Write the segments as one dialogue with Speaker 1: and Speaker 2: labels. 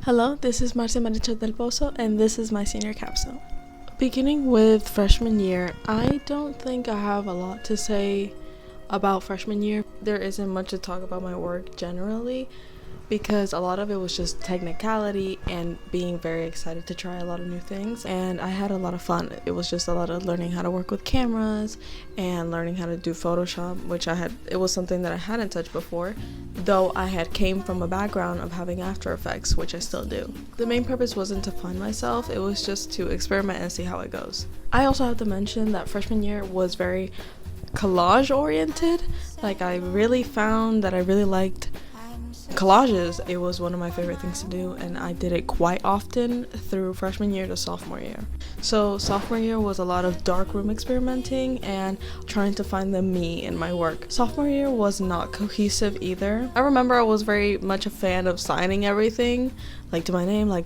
Speaker 1: Hello, this is Marcia Maricho del Pozo, and this is my senior capstone. Beginning with freshman year, I don't think I have a lot to say about freshman year. There isn't much to talk about my work generally, because a lot of it was just technicality and being very excited to try a lot of new things, and I had a lot of fun. It was just a lot of learning how to work with cameras and learning how to do Photoshop, which it was something that I hadn't touched before, though I had came from a background of having After Effects, which I still do. The main purpose wasn't to find myself, it was just to experiment and see how it goes. I also have to mention that freshman year was very collage oriented. Like, I really found that I really liked collages. It was one of my favorite things to do, and I did it quite often through freshman year to sophomore year. So sophomore year was a lot of darkroom experimenting and trying to find the me in my work. Sophomore year was not cohesive either. I remember I was very much a fan of signing everything, like to my name, like,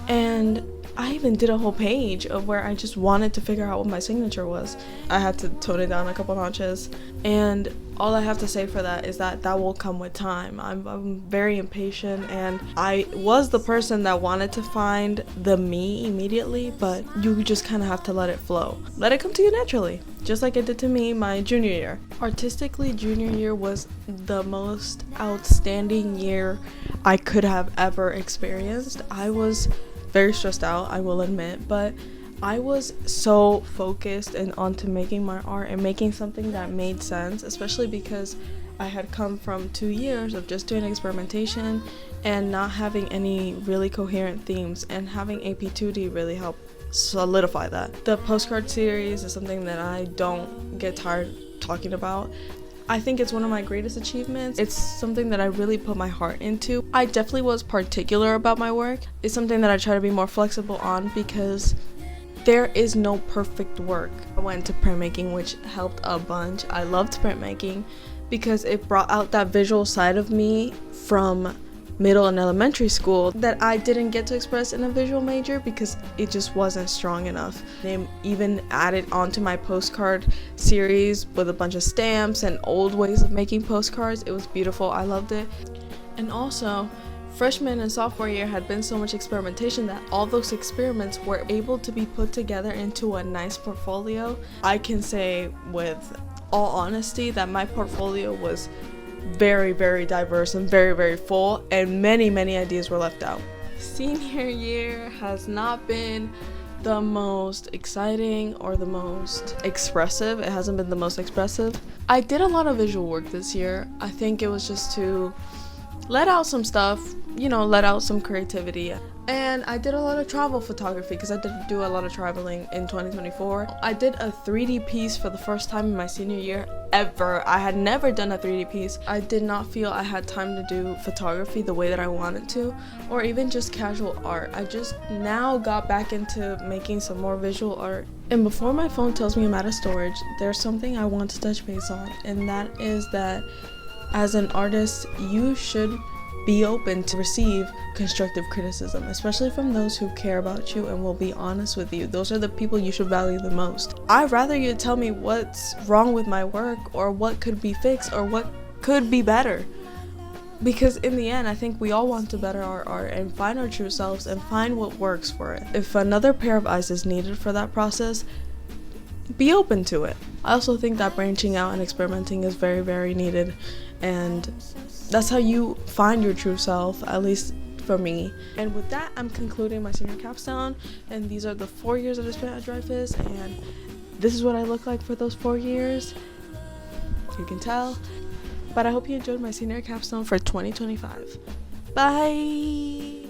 Speaker 1: and I even did a whole page of where I just wanted to figure out what my signature was. I had to tone it down a couple notches, and all I have to say for that is that will come with time. I'm very impatient, and I was the person that wanted to find the me immediately, but you just kind of have to let it flow. Let it come to you naturally, just like it did to me my junior year. Artistically, junior year was the most outstanding year I could have ever experienced. I was very stressed out, I will admit, but I was so focused and onto making my art and making something that made sense, especially because I had come from 2 years of just doing experimentation and not having any really coherent themes, and having AP2D really helped solidify that. The postcard series is something that I don't get tired talking about. I think it's one of my greatest achievements. It's something that I really put my heart into. I definitely was particular about my work. It's something that I try to be more flexible on, because there is no perfect work. I went to printmaking, which helped a bunch. I loved printmaking because it brought out that visual side of me from middle and elementary school that I didn't get to express in a visual major because it just wasn't strong enough. They even added onto my postcard series with a bunch of stamps and old ways of making postcards. It was beautiful. I loved it. And also, freshman and sophomore year had been so much experimentation that all those experiments were able to be put together into a nice portfolio. I can say with all honesty that my portfolio was very, very diverse and very, very full, and many ideas were left out. Senior year has not been the most exciting or the most expressive. It hasn't been the most expressive. I did a lot of visual work this year. I think it was just to let out some stuff, let out some creativity. And I did a lot of travel photography because I did do a lot of traveling in 2024. I did a 3D piece for the first time in my senior year ever. I had never done a 3D piece. I did not feel I had time to do photography the way that I wanted to, or even just casual art. I just now got back into making some more visual art. And before my phone tells me I'm out of storage, there's something I want to touch base on, and that is that as an artist, you should be open to receive constructive criticism, especially from those who care about you and will be honest with you. Those are the people you should value the most. I'd rather you tell me what's wrong with my work, or what could be fixed, or what could be better. Because in the end, I think we all want to better our art and find our true selves and find what works for it. If another pair of eyes is needed for that process, be open to it. I also think that branching out and experimenting is very, very needed, and that's how you find your true self, at least for me. And with that, I'm concluding my senior capstone, and these are the 4 years that I spent at Dreyfoos, and this is what I look like for those 4 years. You can tell. But I hope you enjoyed my senior capstone for 2025. Bye!